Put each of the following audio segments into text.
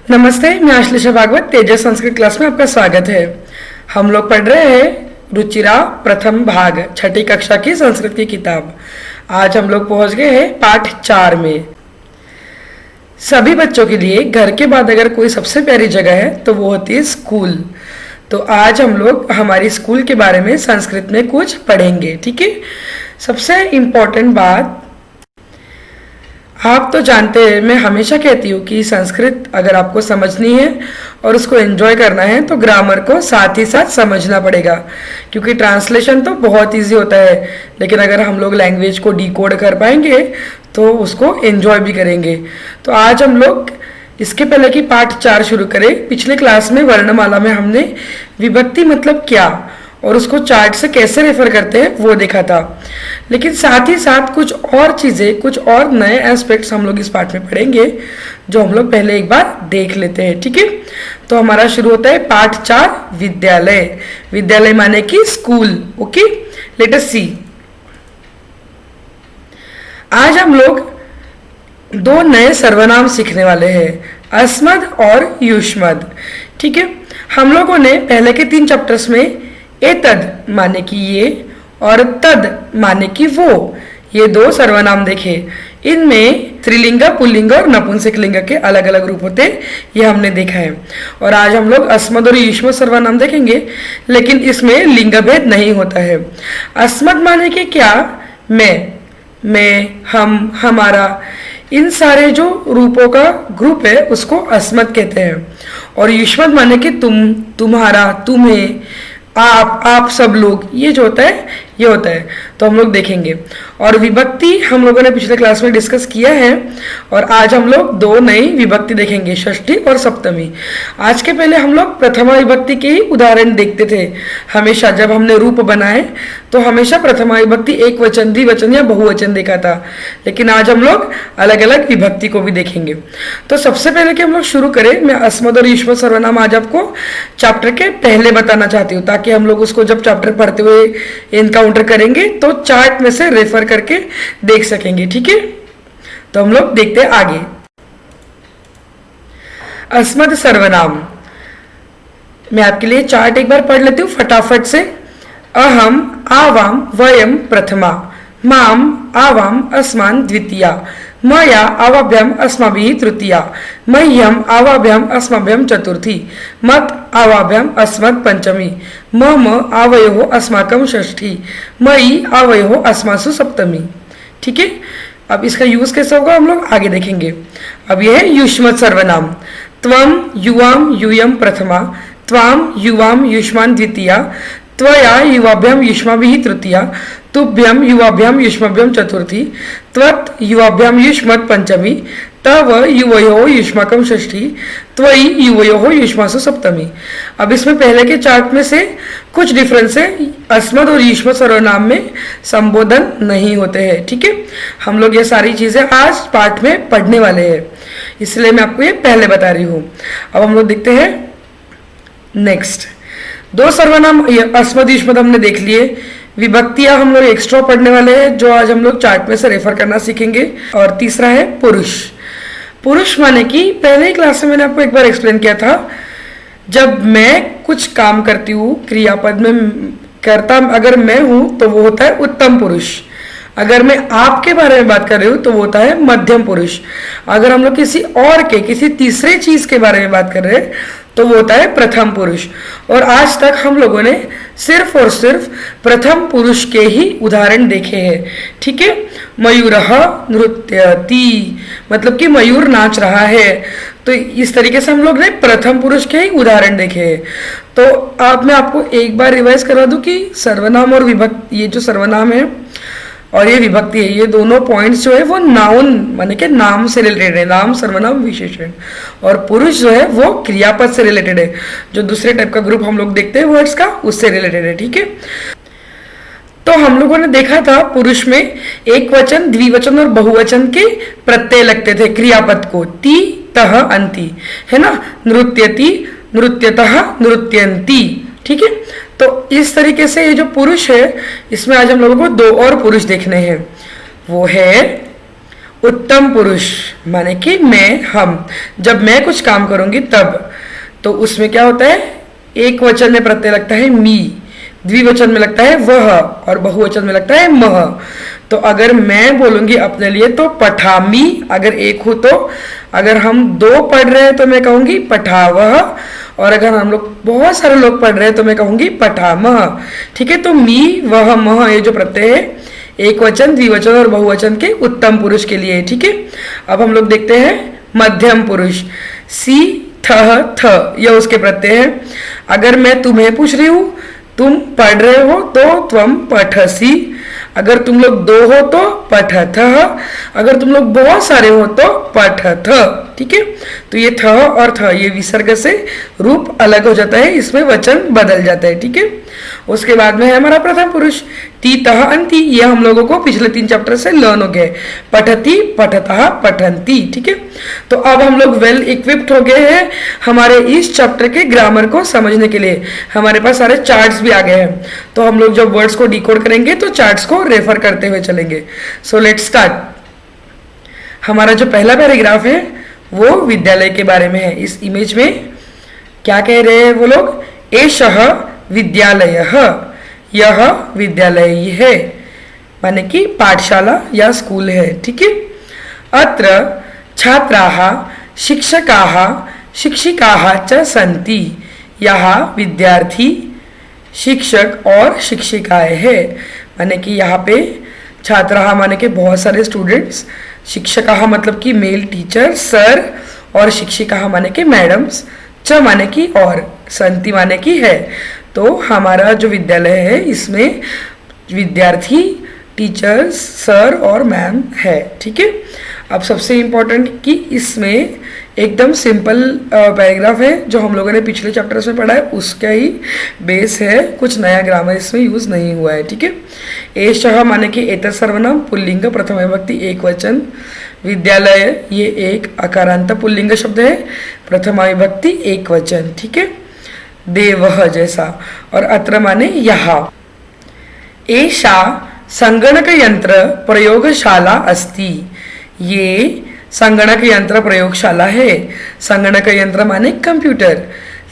नमस्ते, मैं आश्लेषा भागवत तेजस संस्कृत क्लास में आपका स्वागत है। हम लोग पढ़ रहे हैं रुचिरा प्रथम भाग छठी कक्षा की संस्कृत की किताब। आज हम लोग पहुंच गए हैं पाठ 4 में। सभी बच्चों के लिए घर के बाद अगर कोई सबसे प्यारी जगह है तो वो होती है स्कूल। तो आज हम लोग हमारी स्कूल के बारे में संस्कृत में कुछ पढ़ेंगे, ठीक है। सबसे इम्पोर्टेंट बात, आप तो जानते हैं मैं हमेशा कहती हूँ कि संस्कृत अगर आपको समझनी है और उसको एंजॉय करना है तो ग्रामर को साथ ही साथ समझना पड़ेगा, क्योंकि ट्रांसलेशन तो बहुत इजी होता है, लेकिन अगर हम लोग लैंग्वेज को डिकोड कर पाएंगे तो उसको एंजॉय भी करेंगे। तो आज हम लोग इसके पहले कि पाठ 4 शुरू करें, पिछले क्लास में वर्णमाला में हमने विभक्ति मतलब क्या और उसको चार्ट से कैसे रेफर करते हैं वो देखा था, लेकिन साथ ही साथ कुछ और चीज़ें, कुछ और नए एस्पेक्ट्स हम लोग इस पाठ में पढ़ेंगे जो हम लोग पहले एक बार देख लेते हैं, ठीक है। तो हमारा शुरू होता है पाठ 4 विद्यालय। विद्यालय माने कि स्कूल, ओके। लेट अस सी। आज हम लोग 2 नए सर्वनाम सीखने वाले हैं, अस्मद और युष्मद, ठीक है। हम लोगों ने पहले के 3 चैप्टर्स में एतद माने कि ये और तद माने कि वो, ये 2 सर्वनाम देखे। इनमें स्त्रीलिंग, पुल्लिंग और नपुंसकलिंग के अलग अलग रूप होते, ये हमने देखा है। और आज हम लोग अस्मद और युष्मद सर्वनाम देखेंगे, लेकिन इसमें लिंग भेद नहीं होता है। अस्मद माने कि क्या, मैं, हम, हमारा, इन सारे जो रूपों का ग्रुप है उसको अस्मद कहते हैं। और युष्मद माने कि तुम, तुम्हारा, तुम्हें, आप सब लोग, ये जो होता है ये होता है। तो हम लोग देखेंगे। और विभक्ति हम लोगों ने पिछले क्लास में डिस्कस किया है, और आज हम लोग 2 नई विभक्ति देखेंगे, षष्ठी और सप्तमी। आज के पहले हम लोग प्रथमा विभक्ति के ही उदाहरण देखते थे। हमेशा जब हमने रूप बनाए तो हमेशा प्रथमा विभक्ति एक वचन, द्विवचन या बहुवचन देखा था, लेकिन आज हम लोग अलग अलग विभक्ति को भी देखेंगे। तो सबसे पहले कि हम लोग शुरू करें, मैं अस्मद और युष्मद सर्वनाम आज आपको चैप्टर के पहले बताना चाहती हूँ, ताकि हम लोग उसको जब चैप्टर पढ़ते हुए इनकाउंटर करेंगे तो चार्ट में से रेफर करके देख सकेंगे, ठीक है। तो हम लोग देखते हैं आगे। अस्मद सर्वनाम, मैं आपके लिए चार्ट एक बार पढ़ लेती हूँ फटाफट से। अहम, आवाम, वयम प्रथमा, माम, आवाम, अस्मान द्वितीया, मया आवाभ्याम अस्माभिः तृतीया, मह्यम आवाभ्याम अस्माभ्याम चतुर्थी, मत आवाभ्याम अस्मत् पंचमी, मम आवयोः अस्माकं षष्ठी, मयि आवयोः अस्मासु सप्तमी, ठीक है। अब इसका यूज कैसे होगा हम लोग आगे देखेंगे। अब यह है युष्मद सर्वनाम। त्वम, युवाम, यूयम प्रथमा, त्वाम, युवाम, युष्मान द्वितीया, त्वया युवाभ्याम युष्माभिः तृतीया, तुभ्यम युवाभ्याम युष्मभ्याम चतुर्थी, त्वत् युवाभ्याम युष्मत् पंचमी, तव युवयोः युष्माकं षष्ठी, त्वयि युवयोः युष्मासु सप्तमी। अब इसमें पहले के चार्ट में से कुछ डिफरेंस है, अस्मद और युष्मद सर्वनाम में संबोधन नहीं होते हैं, ठीक है। हम लोग ये सारी चीजें आज पाठ में पढ़ने वाले हैं, इसलिए मैं आपको ये पहले बता रही हूँ। अब हम लोग देखते हैं नेक्स्ट। 2 सर्वनाम अस्मद युष्मद हमने देख लिए। विभक्तियां हम लोग एक्स्ट्रा पढ़ने वाले हैं, जो आज हम लोग चार्ट में से रेफर करना सीखेंगे। और तीसरा है पुरुष। पुरुष माने कि पहले ही क्लास में मैंने आपको एक बार एक्सप्लेन किया था, जब मैं कुछ काम करती हूँ क्रियापद में करता अगर मैं हूं तो वो होता है उत्तम पुरुष। अगर मैं आपके बारे में बात कर रही हूँ तो वो होता है मध्यम पुरुष। अगर हम लोग किसी और के, किसी तीसरे चीज के बारे में बात कर रहे हैं तो वो होता है प्रथम पुरुष। और आज तक हम लोगों ने सिर्फ और सिर्फ प्रथम पुरुष के ही उदाहरण देखे हैं, ठीक है। मयूरः नृत्यति, मतलब कि मयूर नाच रहा है। तो इस तरीके से हम लोग ने प्रथम पुरुष के ही उदाहरण देखे हैं। तो अब मैं आपको एक बार रिवाइज करवा दूं कि सर्वनाम और विभक्ति, ये जो सर्वनाम है और ये विभक्ति है, ये दोनों पॉइंट्स जो है वो नाउन माने के नाम से रिलेटेड है, नाम, सर्वनाम, विशेषण। और पुरुष जो है वो क्रियापद से रिलेटेड है, जो दूसरे टाइप का ग्रुप हम लोग देखते हैं वर्ड्स का, उससे रिलेटेड है, ठीक है। तो हम लोगों ने देखा था पुरुष में एक वचन, द्विवचन और बहुवचन के प्रत्यय लगते थे क्रियापद को, ती, तह, अंति, है ना। नृत्यति, नृत्यतः, नृत्यन्ति, ठीक है। तो इस तरीके से ये जो पुरुष है, इसमें आज हम लोगों को 2 और पुरुष देखने हैं। वो है उत्तम पुरुष माने कि मैं, हम, जब मैं कुछ काम करूंगी तब, तो उसमें क्या होता है, एक वचन में प्रत्यय लगता है मी, द्विवचन में लगता है वह, और बहुवचन में लगता है मह। तो अगर मैं बोलूंगी अपने लिए तो पठामी, अगर एक हूं तो, अगर हम दो पढ़ रहे हैं तो मैं कहूंगी पठावह, और अगर हम लोग बहुत सारे लोग पढ़ रहे हैं तो मैं कहूंगी पठामह। ठीक है, तो मी वह मह ये जो प्रत्यय है एक वचन, द्विवचन और बहुवचन के उत्तम पुरुष के लिए। ठीक है, अब हम लोग देखते हैं मध्यम पुरुष। सी थ थ यह उसके प्रत्यय है। अगर मैं तुम्हें पूछ रही हूं, तुम पढ़ रहे हो तो त्वम पठसी, अगर तुम लोग दो हो तो पठथ, अगर तुम लोग बहुत सारे हो तो पठथ। ठीक है, तो ये थ और थ ये विसर्ग से रूप अलग हो जाता है, इसमें वचन बदल जाता है। ठीक है, उसके बाद में है हमारा प्रथम पुरुष ती तह अंति, ये हम लोगों को पिछले 3 चैप्टर से लर्न हो गए, पठती पठतः पठंती। ठीक है, तो अब हम लोग वेल इक्विप्ड हो गए हैं हमारे इस चैप्टर के ग्रामर को समझने के लिए। हमारे पास सारे चार्ट्स भी आ गए हैं, तो हम लोग जब वर्ड्स को डिकोड करेंगे तो चार्ट्स को रेफर करते हुए चलेंगे। So let's start. हमारा जो पहला पैराग्राफ है वो विद्यालय के बारे में है। इस इमेज में क्या कह रहे हैं वो लोग, एषः विद्यालयः, यह विद्यालय है, माने कि पाठशाला या स्कूल है। ठीक है, अत्र छात्राः शिक्षकाः शिक्षिकाः च सन्ति, यहाँ विद्यार्थी, शिक्षक और शिक्षिकाएं हैं, माने कि यहाँ पे छात्राः माने कि बहुत सारे स्टूडेंट्स, शिक्षकाः मतलब कि मेल टीचर सर, और शिक्षिकाः माने कि मैडम्स, च माने कि और, संति माने कि है। तो हमारा जो विद्यालय है इसमें विद्यार्थी, टीचर्स, सर और मैम है। ठीक है, अब सबसे इम्पोर्टेंट कि इसमें एकदम सिंपल पैराग्राफ है जो हम लोगों ने पिछले चैप्टर्स में पढ़ा है, उसका ही बेस है, कुछ नया ग्रामर इसमें यूज नहीं हुआ है। ठीक है, एषः माने कि एतत् सर्वनाम पुल्लिंग प्रथम विभक्ति एक वचन, विद्यालय ये एक अकारांत पुल्लिंग शब्द है, प्रथमा विभक्ति एक वचन। ठीक है, देवः जैसा, और अत्र माने यहाँ। एषा संगणक यंत्र प्रयोगशाला अस्ति, ये संगणक यंत्र प्रयोगशाला है। संगणक यंत्र माने कंप्यूटर,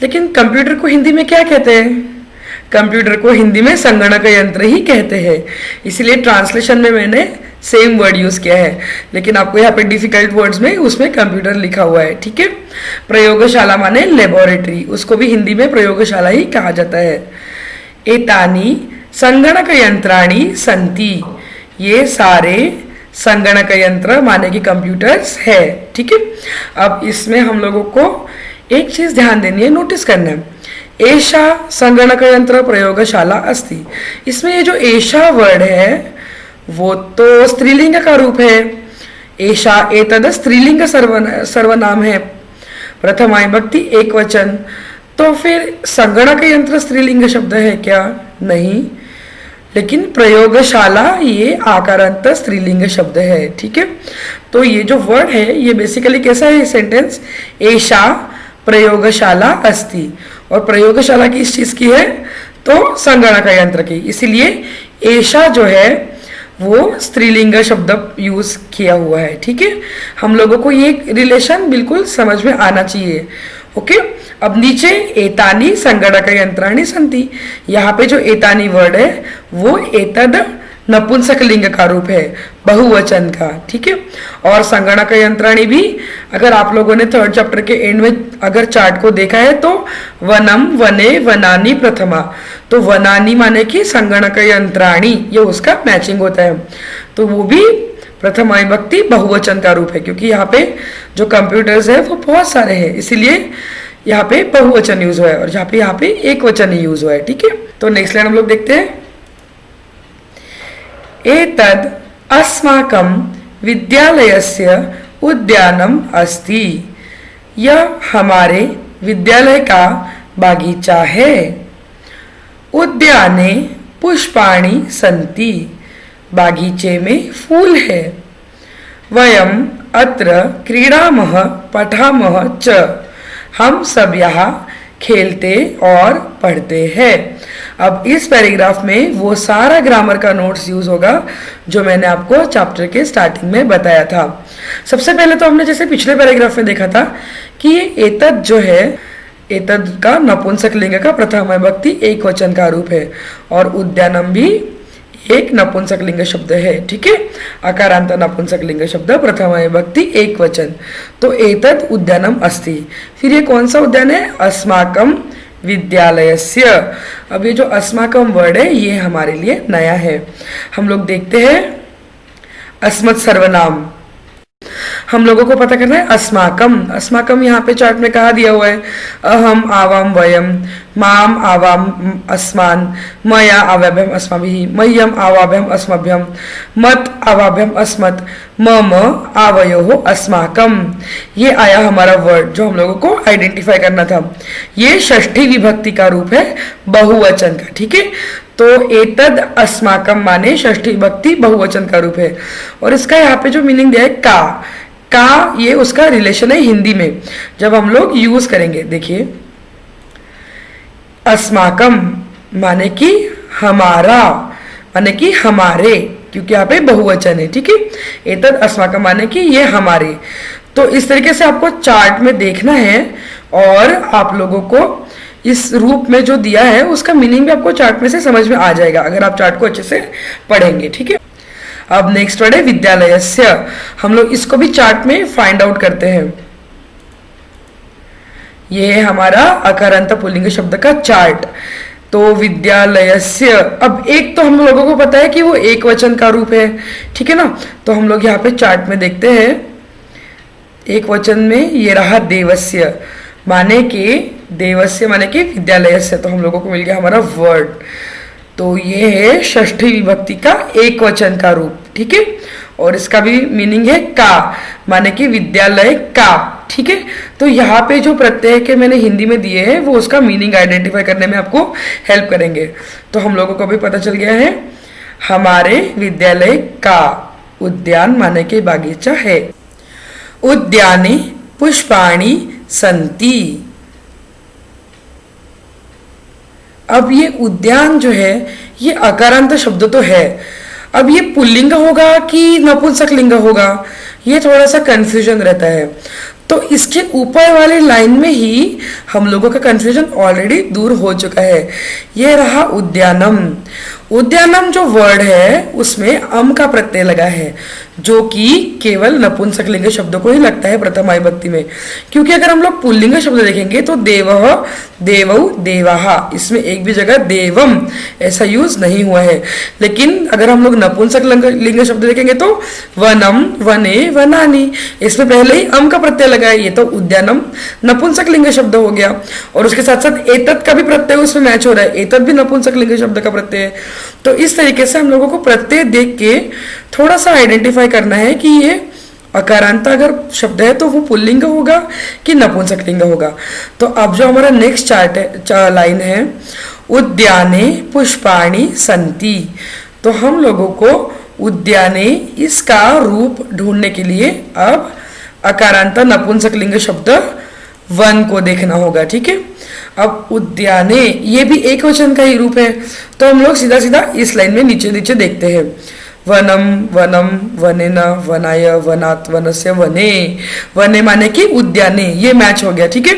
लेकिन कंप्यूटर को हिंदी में क्या कहते हैं, कंप्यूटर को हिंदी में संगणक यंत्र ही कहते हैं, इसलिए ट्रांसलेशन में मैंने सेम वर्ड यूज किया है, लेकिन आपको यहाँ पे डिफिकल्ट वर्ड्स में उसमें कंप्यूटर लिखा हुआ है। ठीक है, प्रयोगशाला माने लेबोरेटरी, उसको भी हिंदी में प्रयोगशाला ही कहा जाता है। एतानी संगणक यंत्राणी संति, ये सारे संगणक यंत्र माने कि कंप्यूटर्स है। ठीक है, अब इसमें हम लोगों को एक चीज ध्यान देनी है, नोटिस करना है, एषा संगणक यंत्र प्रयोगशाला अस्ति, इसमें ये जो एषा वर्ड है वो तो स्त्रीलिंग का रूप है, एषा एतद स्त्रीलिंग सर्वनाम है, प्रथमा विभक्ति एक वचन, तो फिर संगणक यंत्र स्त्रीलिंग शब्द है क्या, नहीं, लेकिन प्रयोगशाला ये आकारांत स्त्रीलिंग शब्द है। ठीक है, तो ये जो वर्ड है ये बेसिकली कैसा है सेंटेंस, एषा प्रयोगशाला अस्ति, और प्रयोगशाला किस चीज की है, तो संगणक यंत्र की, इसीलिए एषा जो है वो स्त्रीलिंग शब्द यूज किया हुआ है। ठीक है, हम लोगों को ये रिलेशन बिल्कुल समझ में आना चाहिए। ओके, अब नीचे एतानी संगणक यंत्राणी संति, यहाँ पे जो एतानी वर्ड है वो एतद नपुंसक लिंग का रूप है, बहुवचन का। ठीक है, और संगणक यंत्राणी भी अगर आप लोगों ने 3rd चैप्टर के एंड में अगर चार्ट को देखा है तो वनम वने वनानी प्रथमा, तो वनानी माने कि संगणक यंत्राणी, ये उसका मैचिंग होता है, तो वो भी प्रथमा विभक्ति बहुवचन का रूप है, क्योंकि यहाँ पे जो कंप्यूटर्स है वो बहुत सारे हैं, इसीलिए यहाँ पे बहुवचन यूज हुआ है, और यहाँ पे एक वचन ही यूज हुआ है। ठीक है, तो नेक्स्ट लाइन हम लोग देखते हैं, एतद् अस्माकं विद्यालयस्य उद्यानम अस्ति, यह हमारे विद्यालय का बागीचा है। उद्याने पुष्पाणि सन्ति, बागीचे में फूल है। वयम अत्र क्रीडामः पठामः च, हम सब यहाँ खेलते और पढ़ते हैं। अब इस पैराग्राफ में वो सारा ग्रामर का नोट्स यूज होगा जो मैंने आपको चैप्टर के स्टार्टिंग में बताया था। सबसे पहले तो हमने जैसे पिछले पैराग्राफ में देखा था कि ये एतद जो है, एतद का नपुंसकलिंग का प्रथम विभक्ति एक वचन का रूप है और उद्यानम भी एक नपुंसकलिंग शब्द है, ठीक है। अकारांत नपुंसकलिंग शब्द प्रथम विभक्ति एक वचन, तो एतद उद्यानम अस्ति। फिर ये कौन सा उद्यान है? अस्माकम विद्यालयस्य। अब ये जो अस्माकम वर्ड है ये हमारे लिए नया है। हम लोग देखते हैं अस्मत् सर्वनाम। हम लोगों को पता करना है अस्माकम। अस्माकम यहाँ पे चार्ट में कहा दिया हुआ है, अहम आवाम वयम, माम आवाम अस्मान, मया आवाभ्यम अस्माभिः, मह्यम आवाभ्यम अस्मभ्यम, मत आवाभ्यम अस्मत्, मम आवयोः अस्माकम। ये आया हमारा वर्ड जो हम लोगों को आइडेंटिफाई करना था। ये षष्ठी विभक्ति का रूप है बहुवचन का, ठीक है। तो एतद अस्माकम माने षष्ठी विभक्ति बहुवचन का रूप है और इसका यहाँ पे जो मीनिंग दिया है का ये उसका रिलेशन है हिंदी में जब हम लोग यूज करेंगे। देखिए अस्माकम माने कि हमारा, माने कि हमारे, क्योंकि यहाँ पे बहुवचन है, ठीक है। एतद अस्माकम माने कि ये हमारे। तो इस तरीके से आपको चार्ट में देखना है और आप लोगों को इस रूप में जो दिया है उसका मीनिंग भी आपको चार्ट में से समझ में आ जाएगा अगर आप चार्ट को अच्छे से पढ़ेंगे, ठीक है। अब नेक्स्ट वर्ड है विद्यालयस्य। हम लोग इसको भी चार्ट में फाइंड आउट करते हैं। ये है हमारा अकारांत पुल्लिंग शब्द का चार्ट। तो विद्यालयस्य, अब एक तो हम लोगों को पता है कि वो एक वचन का रूप है, ठीक है ना। तो हम लोग यहाँ पे चार्ट में देखते हैं एक वचन में ये रहा देवस्य, माने कि देवस्य माने कि विद्यालयस्य। तो हम लोगों को मिल गया हमारा वर्ड। तो ये है षष्ठी विभक्ति का एक वचन का रूप, ठीक है। और इसका भी मीनिंग है का, माने कि विद्यालय का, ठीक है। तो यहाँ पे जो प्रत्यय के मैंने हिंदी में दिए हैं वो उसका मीनिंग आइडेंटिफाई करने में आपको हेल्प करेंगे। तो हम लोगों को भी पता चल गया है हमारे विद्यालय का उद्यान माने कि बागीचा है। उद्याने पुष्पाणि संति। अब ये उद्यान जो है ये अकारांत शब्द तो है, अब ये पुल्लिंग होगा कि नपुंसकलिंग होगा ये थोड़ा सा कंफ्यूजन रहता है। तो इसके ऊपर वाली लाइन में ही हम लोगों का कंफ्यूजन ऑलरेडी दूर हो चुका है। ये रहा उद्यानम। उद्यानम जो वर्ड है उसमें अम का प्रत्यय लगा है जो कि केवल नपुंसकलिंग शब्दों को ही लगता है प्रथमा विभक्ति में, क्योंकि अगर हम लोग पुल्लिंग शब्द देखेंगे तो देवः, देवौ, देवाः, इसमें एक भी जगह देवम ऐसा यूज नहीं हुआ है। लेकिन अगर हम लोग नपुंसकलिंग शब्द देखेंगे तो वनम, वने, वनानि, इसमें पहले ही अम का प्रत्यय लगा है। ये तो उद्यानम नपुंसकलिंग शब्द हो गया और उसके साथ साथ एतत् का भी प्रत्यय उसमें मैच हो रहा है, एतत् भी नपुंसकलिंग शब्द का प्रत्यय है। तो इस तरीके से हम लोगों को प्रत्यय देख के थोड़ा सा आइडेंटिफाई करना है कि ये अकारांत अगर शब्द है तो वो पुल्लिंग होगा कि नपुंसकलिंग होगा। तो अब जो हमारा नेक्स्ट चार्ट है, लाइन है उद्याने पुष्पाणि संति। तो हम लोगों को उद्याने इसका रूप ढूंढने के लिए अब अकारांत नपुंसकलिंग शब्द वन को देखना होगा, ठीक है। अब उद्याने ये भी एक वचन का ही रूप है, तो हम लोग सीधा सीधा इस लाइन में नीचे नीचे देखते हैं। वनम, वनम, वनेन, वनाय, वनात्, वनस्य, वने। वने माने कि उद्याने, ये मैच हो गया, ठीक है।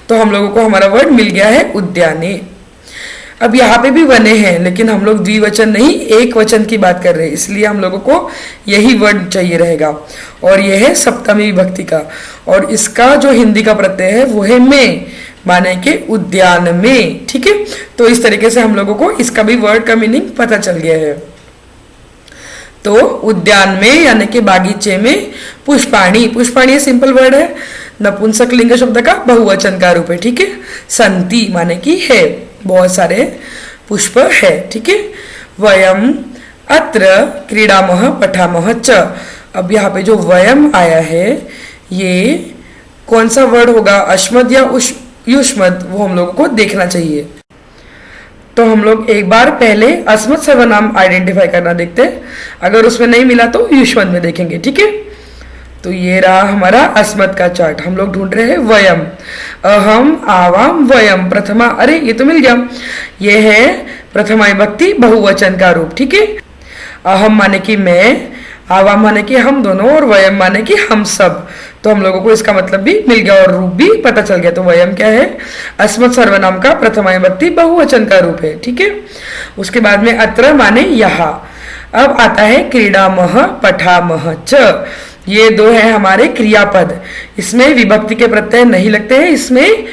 तो हम लोगों को हमारा वर्ड मिल गया है उद्याने। अब यहाँ पे भी वने हैं लेकिन हम लोग द्विवचन नहीं एक वचन की बात कर रहे हैं, इसलिए हम लोगों को यही वर्ड चाहिए रहेगा। और यह है सप्तमी विभक्ति का और इसका जो हिंदी का प्रत्यय है वो है में, माने के उद्यान में, ठीक है। तो इस तरीके से हम लोगों को इसका भी वर्ड का मीनिंग पता चल गया है। तो उद्यान में यानी कि बागीचे में पुष्पाणि, पुष्पाणि सिंपल वर्ड है, नपुंसकलिंग शब्द का बहुवचन का रूप है, ठीक है। संति माने कि है, बहुत सारे पुष्प है, ठीक है। वयम अत्र क्रीडामः पठामः च। अब यहाँ पे जो वयम आया है ये कौन सा वर्ड होगा, अश्मद या युष्मद, वो हम लोगों को देखना चाहिए। तो हम लोग एक बार पहले अस्मत् सर्वनाम आइडेंटिफाई करना देखते हैं, अगर उसमें नहीं मिला तो युष्मद में देखेंगे, ठीक है। तो ये रहा हमारा अस्मत् का चार्ट। हम लोग ढूंढ रहे हैं वयम। अहम आवाम वयम प्रथमा, अरे ये तो मिल गया, ये है प्रथमा विभक्ति बहुवचन का रूप। ठीक है, अहम माने कि मैं, आवाम माने कि हम दोनों, और वयम माने कि हम सब। तो हम लोगों को इसका मतलब भी मिल गया और रूप भी पता चल गया। तो वयम क्या है, अस्मत् सर्वनाम का प्रथमा विभक्ति बहुवचन का रूप है। ठीक है, उसके बाद में अत्र माने यहाँ। अब आता है क्रीडामः पठामः च, ये दो है हमारे क्रियापद। इसमें विभक्ति के प्रत्यय नहीं लगते हैं, इसमें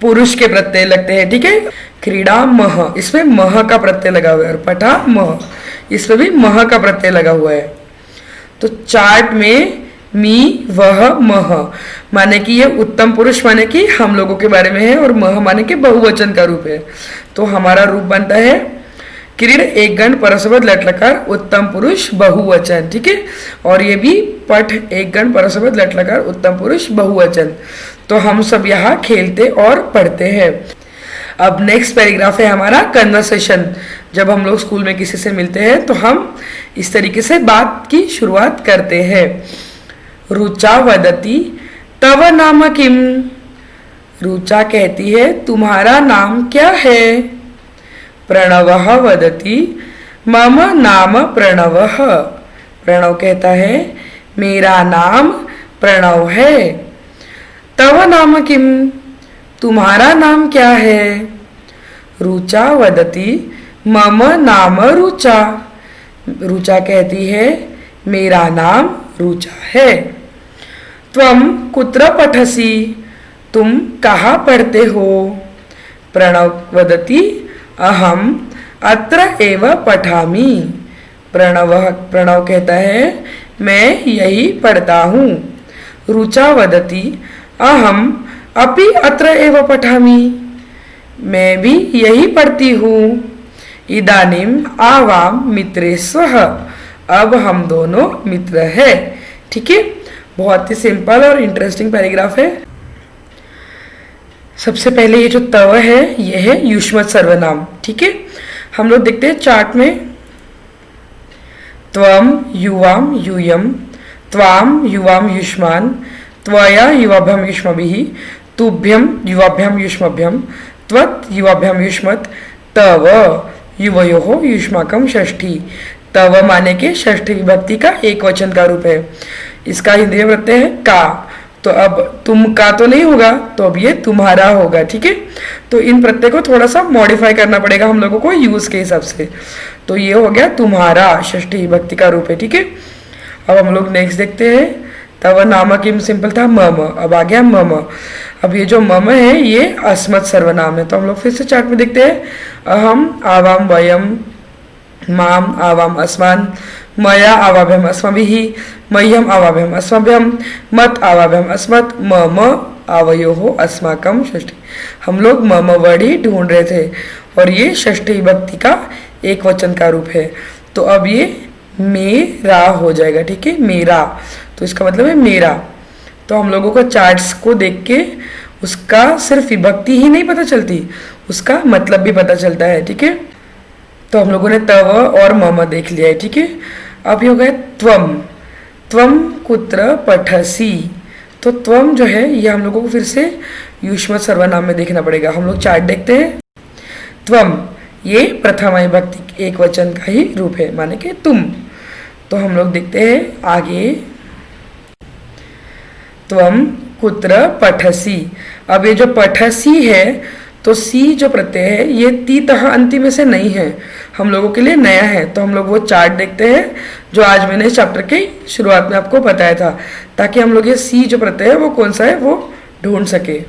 पुरुष के प्रत्यय लगते हैं। ठीक है, क्रीडामः इसमें मह का प्रत्यय लगा हुआ है, और पठामः इसमें भी मह का प्रत्यय लगा हुआ है। तो चार्ट में मी वह मह माने कि ये उत्तम पुरुष माने कि हम लोगों के बारे में है, और मह माने कि बहुवचन का रूप है। तो हमारा रूप बनता है क्रीड एक गण परसपद लट लकार उत्तम पुरुष बहुवचन। ठीक है, और ये भी पठ एक गण परसपद लट लकार उत्तम पुरुष बहुवचन। तो हम सब यहाँ खेलते और पढ़ते हैं। अब नेक्स्ट पैराग्राफ है हमारा कन्वर्सेशन। जब हम लोग स्कूल में किसी से मिलते हैं तो हम इस तरीके से बात की शुरुआत करते हैं। रुचा वदती तव नाम किम, रुचा कहती है तुम्हारा नाम क्या है। प्रणवः वदती मम नाम प्रणवः, प्रणव कहता है मेरा नाम प्रणव है। तव नाम किम, तुम्हारा नाम क्या है। रुचा वदती मम नाम रुचा, रुचा कहती है मेरा नाम रुचा है। त्वम कुत्र पठसि, तुम कहाँ पढ़ते हो। प्रणव वदती अहम अत्र एव पठामि, प्रणव कहता है मैं यही पढ़ता हूँ। रुचा वदती अहम अपि अत्र एव पठामि, मैं भी यही पढ़ती हूँ। इदानीम आवाम मित्रे स्वः, अब हम दोनों मित्र हैं। ठीक है, बहुत ही सिंपल और इंटरेस्टिंग पैराग्राफ है। सबसे पहले ये जो तव है ये है युष्मत् सर्वनाम। ठीक है, हम लोग देखते हैं चार्ट में, त्वम युवाम यूयम, त्वाम युवाम युष्मान, त्वया युवाभ्याम युष्मभिः, तुभ्यम युवाभ्याम युष्मभ्यम, त्वत् युवाभ्याम युष्मत्, तव युवयोः युष्माकम षष्ठी। तव माने के षष्ठी विभक्ति का एक वचन का रूप है। इसका हिंदी में प्रत्यय है का, तो अब तुम का तो नहीं होगा, तो अब ये तुम्हारा होगा। ठीक है, तो इन प्रत्यय को थोड़ा सा मॉडिफाई करना पड़ेगा हम लोगों को यूज के हिसाब से। तो ये हो गया तुम्हारा, षष्ठी विभक्ति का रूप है। ठीक है, अब हम लोग नेक्स्ट देखते हैं। तव नाम किम सिंपल था मम, अब आ गया मम। अब ये जो मम है ये अस्मत् सर्वनाम है। तो हम लोग फिर से चार्ट में देखते हैं। अहम आवाम वयम, माम आवाम अस्मान, मया आवाभ्यम अस्मभिः, मह्यम आवाभ्यम अस्मभ्यम, मत आवाभ्यम अस्मत्, मम आवयोः अस्माकम षष्ठी। हम लोग मम वर्ड ही ढूंढ रहे थे, और ये षष्ठी विभक्ति का एक वचन का रूप है। तो अब ये मेरा हो जाएगा। ठीक है, मेरा, तो इसका मतलब है मेरा। तो हम लोगों को चार्ट्स को देख के उसका सिर्फ विभक्ति ही नहीं पता चलती, उसका मतलब भी पता चलता है। ठीक है, तो हम लोगों ने तव और मम देख लिया है। ठीक है, अब ये हो गया त्वम, त्वम कुत्र पठसि। तो त्वम जो है ये हम लोगों को फिर से युष्मत् सर्वनाम में देखना पड़ेगा। हम लोग चार्ट देखते हैं। त्वम ये प्रथमा विभक्ति एक वचन का ही रूप है, माने कि तुम। तो हम लोग देखते हैं आगे। त्वम कुत्र पठसि, अब ये जो पठसि है तो सी जो प्रत्यय है ये ती तह अंति में से नहीं है, हम लोगों के लिए नया है। तो हम लोग वो चार्ट देखते हैं जो आज मैंने इस चैप्टर के शुरुआत में आपको बताया था, ताकि हम लोग ये सी जो प्रत्यय है वो कौन सा है वो ढूंढ सके।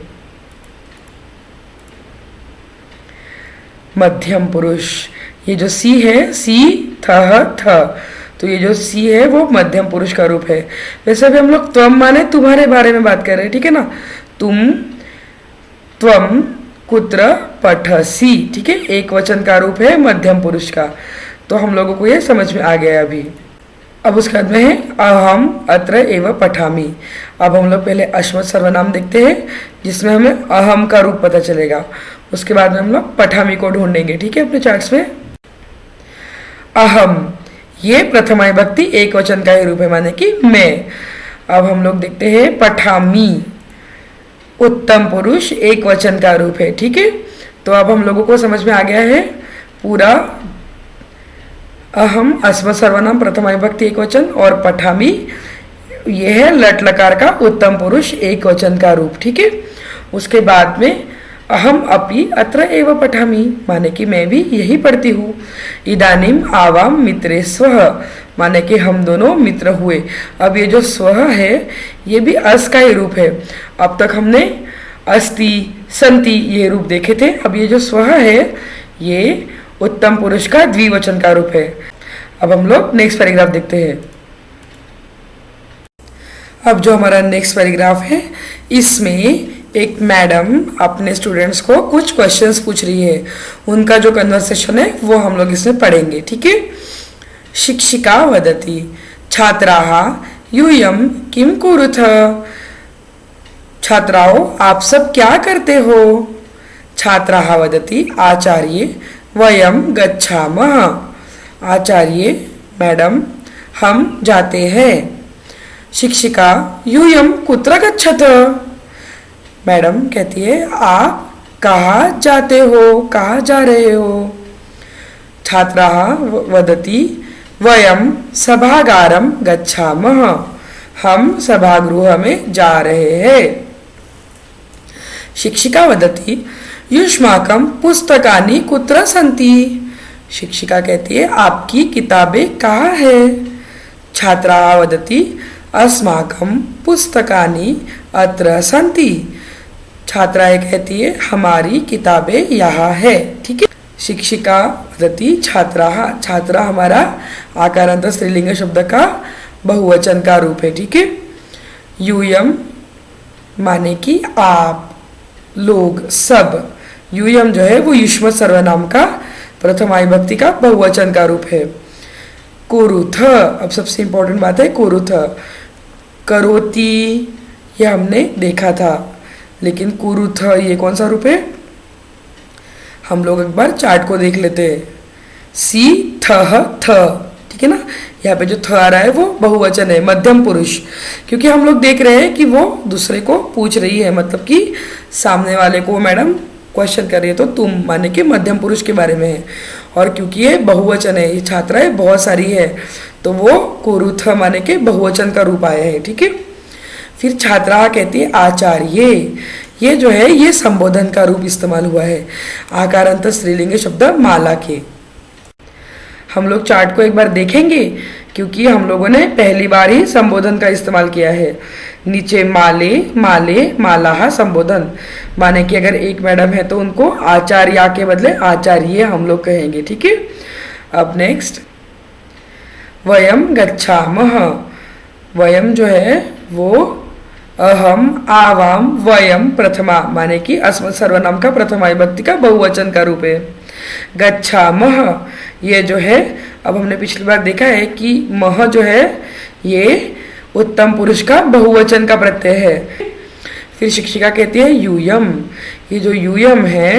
मध्यम पुरुष, ये जो सी है सी थह थ, तो ये जो सी है वो मध्यम पुरुष का रूप है। वैसे भी हम लोग त्वम माने तुम्हारे बारे में बात कर रहे हैं, ठीक है ना। तुम, त्वम कुत्र पठसि, ठीक है, एक वचन का रूप है मध्यम पुरुष का। तो हम लोगों को ये समझ में आ गया अभी। अब उसके बाद में है अहम अत्र एव पठामि। अब हम लोग पहले अस्मत् सर्वनाम देखते हैं जिसमें हमें अहम का रूप पता चलेगा। उसके बाद में हम लोग पठामि को ढूंढेंगे, ठीक है, अपने चार्ट्स में। अहम ये प्रथमा विभक्ति एक वचन का ही रूप है, माने कि मैं। अब हम लोग देखते हैं पठामि, उत्तम पुरुष एक वचन का रूप है। ठीक है, तो अब हम लोगों को समझ में आ गया है पूरा। अहम अस्मत् सर्वनाम प्रथमा विभक्ति एक वचन और पठामी ये है लट लकार का उत्तम पुरुष एक वचन का रूप। ठीक है, उसके बाद में अहम अपि अत्र एव पठामि माने कि मैं भी यही पढ़ती हूँ। इदानीम आवाम मित्रे स्वः माने कि हम दोनों मित्र हुए। अब ये जो स्वः है ये भी अस का ही रूप है। अब तक हमने अस्ति संति ये रूप देखे थे। अब ये जो स्वः है ये उत्तम पुरुष का द्विवचन का रूप है। अब हम लोग नेक्स्ट पैराग्राफ देखते हैं। अब जो हमारा नेक्स्ट पैराग्राफ है इसमें एक मैडम अपने स्टूडेंट्स को कुछ क्वेश्चंस पूछ रही है। उनका जो कन्वर्सेशन है वो हम लोग इसमें पढ़ेंगे। ठीक है, शिक्षिका वदति छात्राः यूयं किं कुरुथ। छात्राओं आप सब क्या करते हो। छात्राः वदति आचार्य वयं गच्छामः। आचार्य मैडम हम जाते हैं। शिक्षिका यूयं कुत्र गच्छथ। मैडम कहती है आप कहाँ जाते हो, कहाँ जा रहे हो। छात्राः वदति वयं सभागारं गच्छामः। हम सभागृह में जा रहे हैं। शिक्षिका वदति युष्माकं पुस्तकानि कुत्र सन्ति। शिक्षिका कहती है आपकी किताबें कहाँ है। छात्राः वदति अस्माकं पुस्तकानि अत्र सन्ति। छात्राएं कहती है हमारी किताबें यहाँ है। ठीक है, शिक्षिका वदति छात्राः। छात्रा हमारा आकारांत स्त्रीलिंग शब्द का बहुवचन का रूप है। ठीक है, यूयम माने कि आप लोग सब। यूयम जो है वो युष्मत् सर्वनाम का प्रथमा विभक्ति का बहुवचन का रूप है। कुरुथ, अब सबसे इंपॉर्टेंट बात है कुरुथ। करोति ये हमने देखा था, लेकिन कुरुथ ये कौन सा रूप है। हम लोग एक बार चार्ट को देख लेते हैं। सी थ थ, ठीक है ना। यहाँ पे जो थ आ रहा है वो बहुवचन है, मध्यम पुरुष, क्योंकि हम लोग देख रहे हैं कि वो दूसरे को पूछ रही है, मतलब कि सामने वाले को मैडम क्वेश्चन कर रही है, तो तुम माने कि मध्यम पुरुष के बारे में है। और क्योंकि ये बहुवचन है, ये छात्राएं बहुत सारी है, तो वो कुरुथ माने के बहुवचन का रूप आया है। ठीक है, फिर छात्रा कहती है आचार्य। ये जो है ये संबोधन का रूप इस्तेमाल हुआ है आकारांत स्त्रीलिंग शब्द माला के। हम लोग चार्ट को एक बार देखेंगे, क्योंकि हम लोगों ने पहली बार ही संबोधन का इस्तेमाल किया है। नीचे माले माले मालाहा संबोधन, माने कि अगर एक मैडम है तो उनको आचार्य के बदले आचार्य हम लोग कहेंगे। ठीक है, अब नेक्स्ट वयम गच्छामः। वयम जो है वो अहम आवाम वयम प्रथमा माने कि अस्मत् सर्वनाम का प्रथमा विभक्ति का बहुवचन का रूप है। गच्छामः ये जो है, अब हमने पिछली बार देखा है कि मह जो है ये उत्तम पुरुष का बहुवचन का प्रत्यय है। फिर शिक्षिका कहती है यूयम। ये जो यूयम है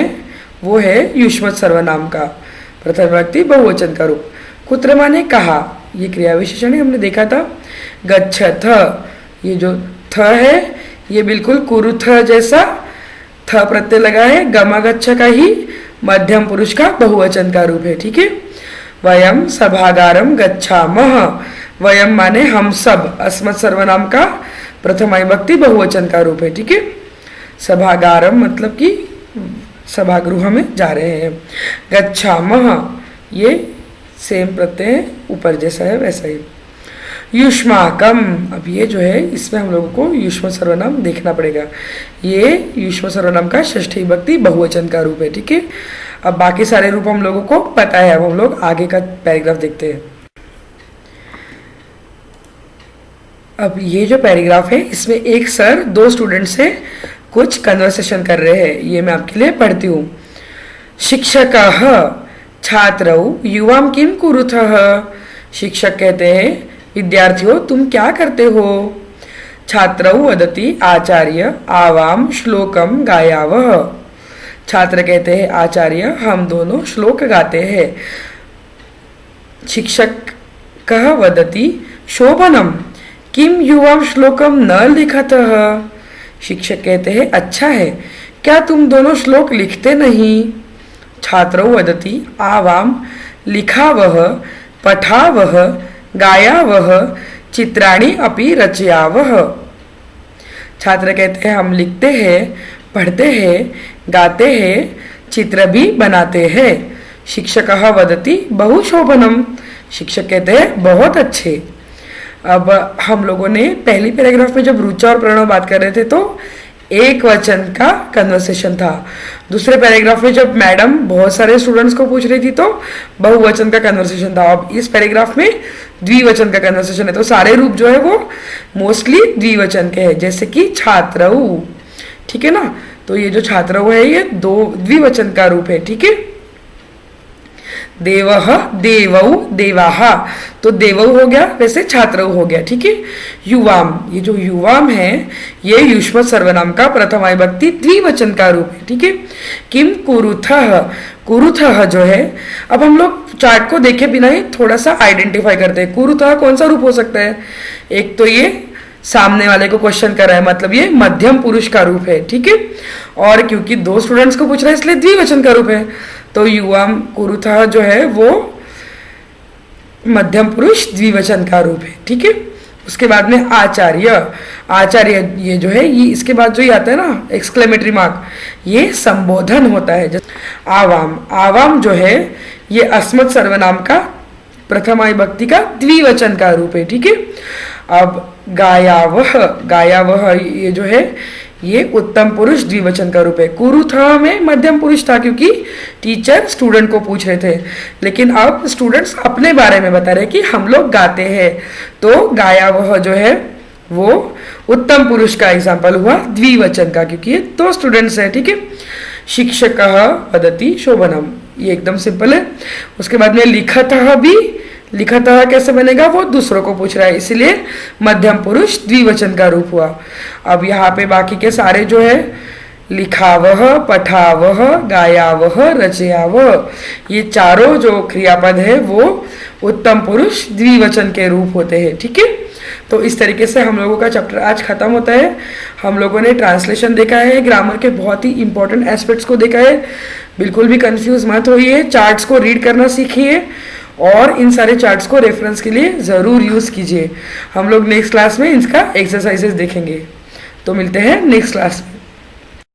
वो है युष्मत् सर्वनाम का प्रथम विभक्ति बहुवचन का रूप। कुत्र माने कहा, ये क्रिया विशेषण है, हमने देखा था। गच्छथ, ये जो थ है ये बिल्कुल कुरुथ जैसा थ प्रत्यय लगा है, गमागच्छ का ही मध्यम पुरुष का बहुवचन का रूप है। ठीक है, वयम सभागारम गच्छामः। वयम माने हम सब, अस्मत् सर्वनाम का प्रथमा विभक्ति बहुवचन का रूप है। ठीक है, सभागारम मतलब कि सभागृह में जा रहे हैं। गच्छामः ये सेम प्रत्यय ऊपर जैसा है वैसा ही। युष्माकम, अब ये जो है इसमें हम लोगों को युष्म सर्वनाम देखना पड़ेगा। ये युष्म सर्वनाम का षष्ठी विभक्ति बहुवचन का रूप है। ठीक है, अब बाकी सारे रूप हम लोगों को पता है। अब हम लोग आगे का पैराग्राफ देखते हैं। अब ये जो पैराग्राफ है इसमें एक सर दो स्टूडेंट से कुछ कन्वर्सेशन कर रहे हैं, ये मैं आपके लिए पढ़ती हूँ। शिक्षकः छात्रौ युवां किं कुरुथः। शिक्षक कहते हैं विद्यार्थियों तुम क्या करते हो। छात्रौ वदति आचार्य आवाम श्लोकम गायावः। छात्र कहते हैं आचार्य हम दोनों श्लोक गाते हैं। शिक्षक कह वदति शोभनम किम युवाम श्लोकम न लिखतः। शिक्षक कहते हैं अच्छा है, क्या तुम दोनों श्लोक लिखते नहीं? छात्रौ वदति आवां लिखावः पठावः गायावः चित्राणि अपि रचयावः। छात्र कहते हैं हम लिखते हैं, पढ़ते हैं, गाते हैं, चित्र भी बनाते हैं। शिक्षकः वदति बहु शोभनम। शिक्षक कहते हैं बहुत अच्छे। अब हम लोगों ने पहली पैराग्राफ में जब रुचा और प्रणव बात कर रहे थे तो एक वचन का कन्वर्सेशन था। दूसरे पैराग्राफ में जब मैडम बहुत सारे स्टूडेंट्स को पूछ रही थी तो बहुवचन का कन्वर्सेशन था। अब इस पैराग्राफ में द्विवचन का कन्वर्सेशन है, तो सारे रूप जो है वो मोस्टली द्विवचन के हैं, जैसे कि छात्रऊ। ठीक है ना, तो ये जो छात्रऊ है ये दो द्विवचन का रूप है। ठीक है, देवः देवौ देवाः, तो देवौ हो गया, वैसे छात्रौ हो गया। ठीक है, युवाम, ये जो युवाम है ये युष्मत् सर्वनाम का प्रथमा विभक्ति द्विवचन का रूप है। ठीक है, किम कुरुथः, कुरुथः जो है, अब हम लोग चार्ट को देखे बिना ही थोड़ा सा आइडेंटिफाई करते हैं कुरुथः कौन सा रूप हो सकता है। एक तो ये सामने वाले को क्वेश्चन कर रहा है, मतलब ये मध्यम पुरुष का रूप है। ठीक है, और क्योंकि दो स्टूडेंट्स को पूछ रहा है इसलिए द्विवचन का रूप है, तो युवाम कुरुथः जो है वो मध्यम पुरुष द्विवचन का रूप है। ठीक है, उसके बाद में आचार्य, आचार्य ये जो है ये इसके बाद जो ये आता है ना एक्सक्लेमेटरी मार्क, ये संबोधन होता है। आवाम, आवाम जो है ये अस्मत् सर्वनाम का प्रथमा विभक्ति का द्विवचन का रूप है। ठीक है, अब गायावह, गायावह ये जो है ये उत्तम पुरुष द्विवचन का रूप है। कुरुथः में मध्यम पुरुष था क्योंकि टीचर स्टूडेंट को पूछ रहे थे, लेकिन अब स्टूडेंट्स अपने बारे में बता रहे कि हम लोग गाते हैं, तो गायावह जो है वो उत्तम पुरुष का एग्जाम्पल हुआ द्विवचन का, क्योंकि ये दो स्टूडेंट्स हैं। ठीक है, शिक्षकः वदति शोभनम, ये एकदम सिंपल है। उसके बाद में लिखतः भी, लिखतः कैसे बनेगा, वो दूसरों को पूछ रहा है, इसलिए मध्यम पुरुष द्विवचन का रूप हुआ। अब यहाँ पे बाकी के सारे जो है लिखावह, पठावह, गायावह, रचयावह, ये चारों जो क्रियापद है वो उत्तम पुरुष द्विवचन के रूप होते हैं। ठीक है, तो इस तरीके से हम लोगों का चैप्टर आज खत्म होता है। हम लोगों ने ट्रांसलेशन देखा है, ग्रामर के बहुत ही इंपॉर्टेंट एस्पेक्ट्स को देखा है। बिल्कुल भी कंफ्यूज मत होइए, चार्ट्स को रीड करना सीखिए और इन सारे चार्ट्स को रेफरेंस के लिए ज़रूर यूज़ कीजिए। हम लोग नेक्स्ट क्लास में इसका एक्सरसाइजेस देखेंगे, तो मिलते हैं नेक्स्ट क्लास में।